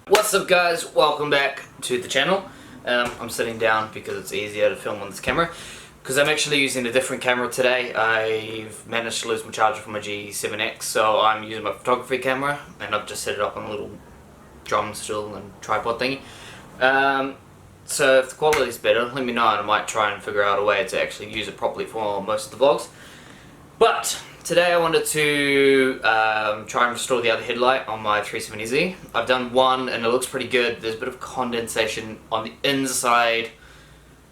What's up guys, welcome back to the channel. I'm sitting down because it's easier to film on this camera because I'm actually using a different camera today. I've managed to lose my charger from my G7X, so I'm using my photography camera and I've just set it up on a little drum stool and tripod thingy. So if the quality is better, let me know and I might try and figure out a way to actually use it properly for most of the vlogs. But today I wanted to try and restore the other headlight on my 370Z. I've done one and it looks pretty good. There's a bit of condensation on the inside,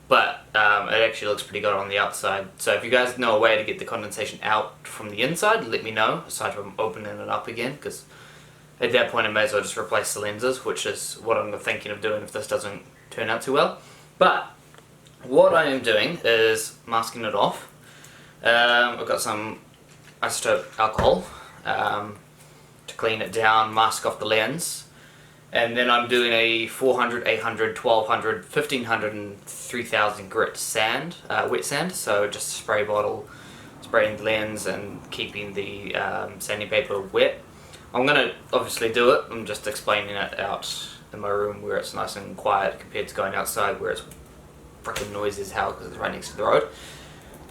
but it actually looks pretty good on the outside. So if you guys know a way to get the condensation out from the inside, let me know, aside from opening it up again, because at that point I may as well just replace the lenses, which is what I'm thinking of doing if this doesn't turn out too well. But what I am doing is masking it off. I've got some isotope alcohol to clean it down, mask off the lens, and then I'm doing a 400, 800, 1200, 1500 and 3000 grit sand, wet sand, so just a spray bottle, spraying the lens and keeping the sanding paper wet. I'm going to obviously do it, I'm just explaining it out in my room where it's nice and quiet compared to going outside where it's freaking noisy as hell because it's right next to the road.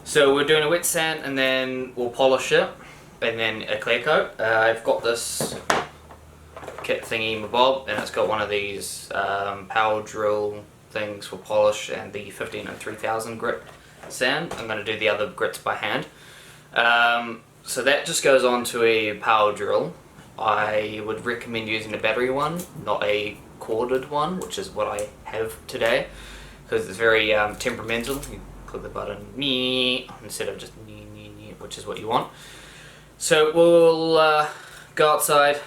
So we're doing a wet sand and then we'll polish it and then a clear coat. I've got this kit thingy mabob and it's got one of these power drill things for polish and the 15 and 3000 grit sand. I'm going to do the other grits by hand. So that just goes on to a power drill. I would recommend using a battery one, not a corded one, which is what I have today, because it's very temperamental. You click the button me instead of just me, which is what you want. So we'll go outside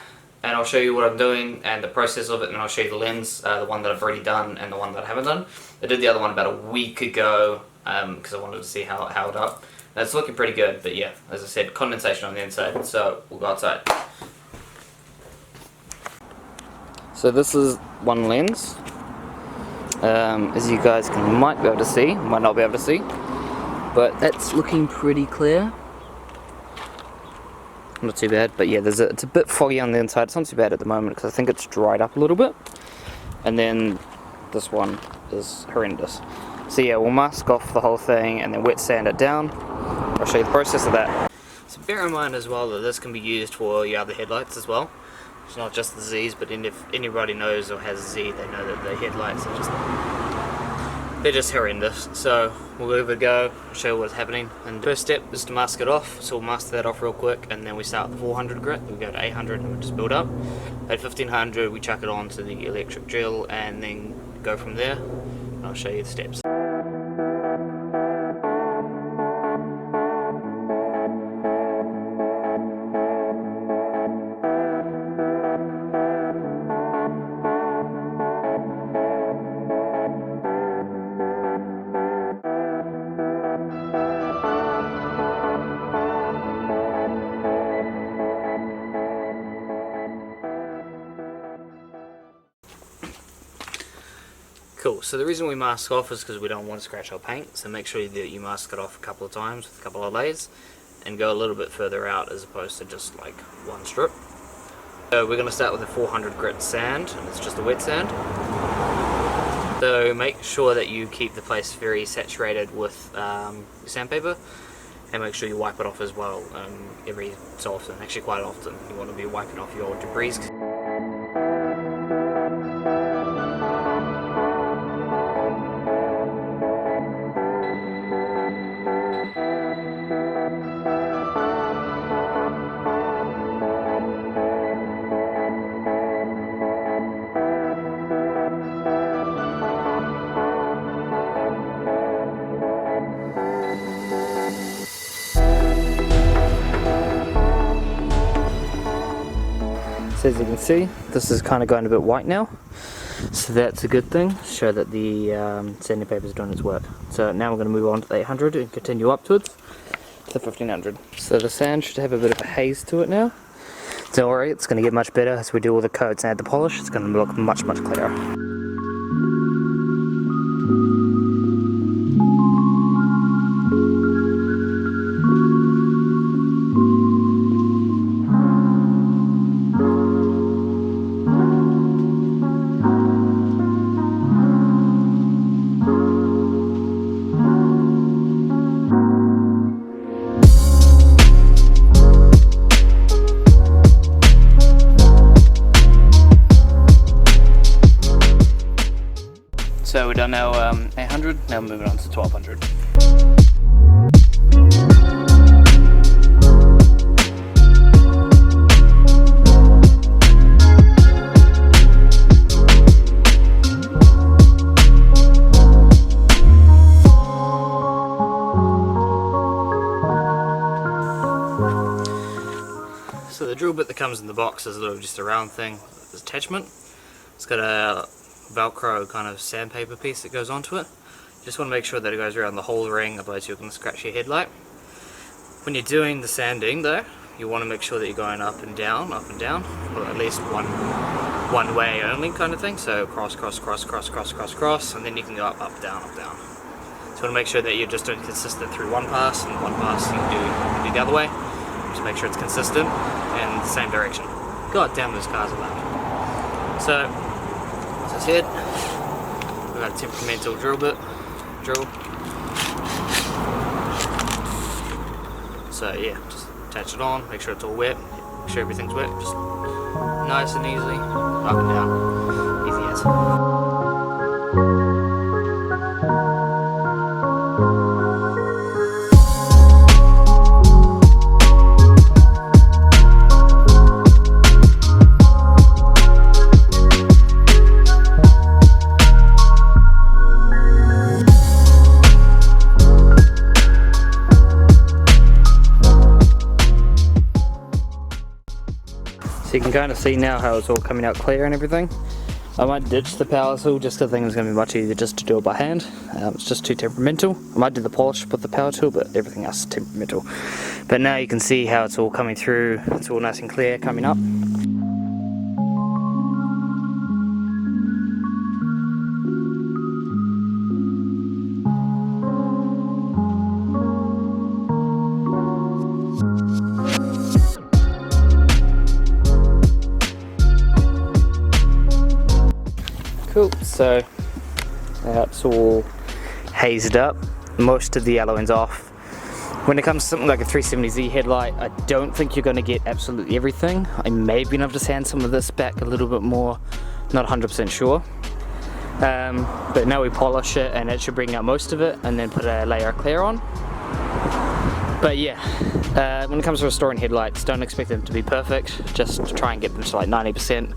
and I'll show you what I'm doing and the process of it, and I'll show you the lens, the one that I've already done and the one that I haven't done. I did the other one about a week ago because I wanted to see how it held up. And it's looking pretty good, but yeah, as I said, condensation on the inside, so we'll go outside. So this is one lens. As you guys might be able to see, might not be able to see, but that's looking pretty clear. Not too bad, but yeah, it's a bit foggy on the inside. It's not too bad at the moment because I think it's dried up a little bit. And then this one is horrendous. So yeah, we'll mask off the whole thing and then wet sand it down. I'll show you the process of that. So bear in mind as well that this can be used for your other headlights as well. It's not just the Z's, but if anybody knows or has a Z, they know that the headlights are just horrendous. So we'll give it a go, show you what's happening. And the first step is to mask it off, so we'll mask that off real quick, and then we start with 400 grit, we go to 800 and we just build up. At 1500 we chuck it onto the electric drill and then go from there, and I'll show you the steps. Cool, so the reason we mask off is because we don't want to scratch our paint, so make sure that you mask it off a couple of times with a couple of layers and go a little bit further out as opposed to just like one strip. So we're going to start with a 400 grit sand, and it's just a wet sand. So make sure that you keep the place very saturated with sandpaper, and make sure you wipe it off as well every so often, actually quite often. You want to be wiping off your debris. So as you can see, this is kind of going a bit white now, so that's a good thing, show that the sanding paper is doing its work. So now we're going to move on to the 800 and continue upwards to the 1500. So the sand should have a bit of a haze to it now. Don't worry, it's going to get much better as we do all the coats and add the polish. It's going to look much clearer. 800, now moving on to 1200. So the drill bit that comes in the box is just a round thing, this attachment. It's got a Velcro kind of sandpaper piece that goes onto it. Just want to make sure that it goes around the whole ring, otherwise you're going to scratch your headlight. When you're doing the sanding though, you want to make sure that you're going up and down, or at least one way only kind of thing. So cross, cross, cross, cross, cross, cross, cross, and then you can go up, up, down, up, down. So you want to make sure that you're just doing consistent through one pass, and one pass you can do the other way. Just make sure it's consistent and the same direction. God damn, those cars are loud. So, as I said, we've got a temperamental drill. So yeah, just attach it on, make sure it's all wet, make sure everything's wet, just nice and easy, up and down, easy as. So you can kind of see now how it's all coming out clear and everything. I might ditch the power tool just because I think it's going to be much easier just to do it by hand. It's just too temperamental. I might do the polish with the power tool, but everything else is temperamental. But now you can see how it's all coming through. It's all nice and clear coming up. Cool, so that's all hazed up. Most of the yellow end's off. When it comes to something like a 370Z headlight, I don't think you're going to get absolutely everything. I may be able to sand some of this back a little bit more, not 100% sure. But now we polish it and it should bring out most of it, and then put a layer of clear on. But yeah, when it comes to restoring headlights, don't expect them to be perfect, just try and get them to like 90%.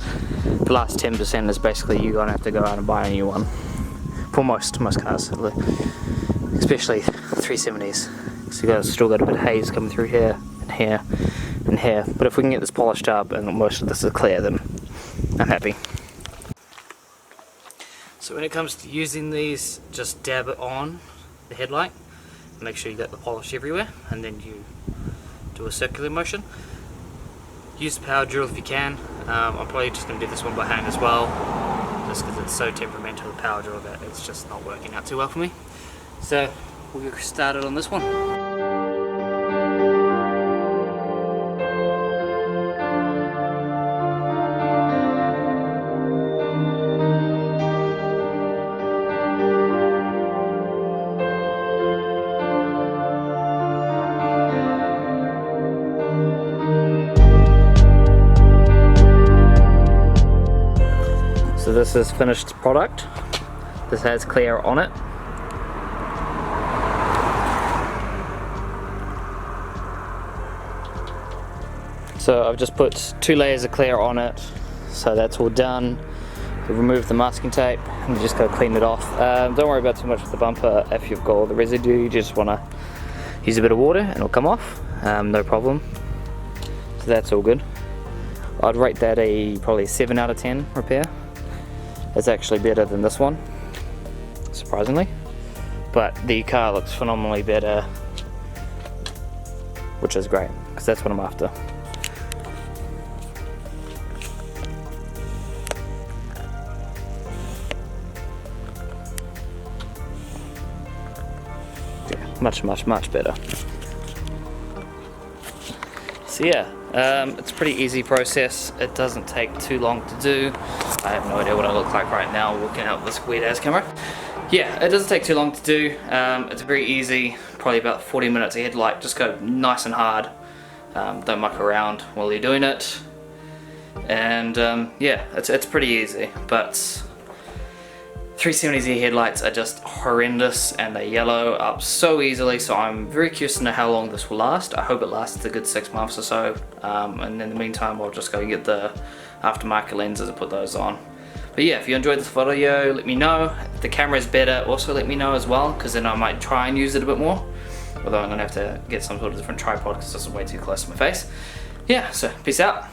The last 10% is basically you're going to have to go out and buy a new one. For most cars, especially 370s. So you've still got a bit of haze coming through here, and here, and here. But if we can get this polished up and most of this is clear, then I'm happy. So when it comes to using these, just dab it on the headlight. Make sure you get the polish everywhere, and then you do a circular motion. Use the power drill if you can. I'm probably just going to do this one by hand as well, just because it's so temperamental, the power drill, that it's just not working out too well for me. So we'll get started on this one. So this is finished product. This has clear on it. So I've just put 2 layers of clear on it, so that's all done. You remove the masking tape and you just go clean it off. Don't worry about too much with the bumper. If you've got all the residue, you just want to use a bit of water and it'll come off, no problem. So that's all good. I'd rate that probably 7 out of 10 repair. It's actually better than this one, surprisingly. But the car looks phenomenally better, which is great, because that's what I'm after. Yeah, much better. So yeah, it's a pretty easy process. It doesn't take too long to do. I have no idea what I look like right now walking out with this weird ass camera. Yeah, it doesn't take too long to do. It's very easy, probably about 40 minutes of headlight. Just go nice and hard. Don't muck around while you're doing it. And yeah, it's pretty easy. But 370Z headlights are just horrendous and they yellow up so easily, so I'm very curious to know how long this will last. I hope it lasts a good 6 months or so, and in the meantime I'll just go and get the aftermarket lenses and put those on. But yeah, if you enjoyed this video, let me know. If the camera is better, also let me know as well, because then I might try and use it a bit more. Although I'm going to have to get some sort of different tripod because this is way too close to my face. Yeah, so peace out.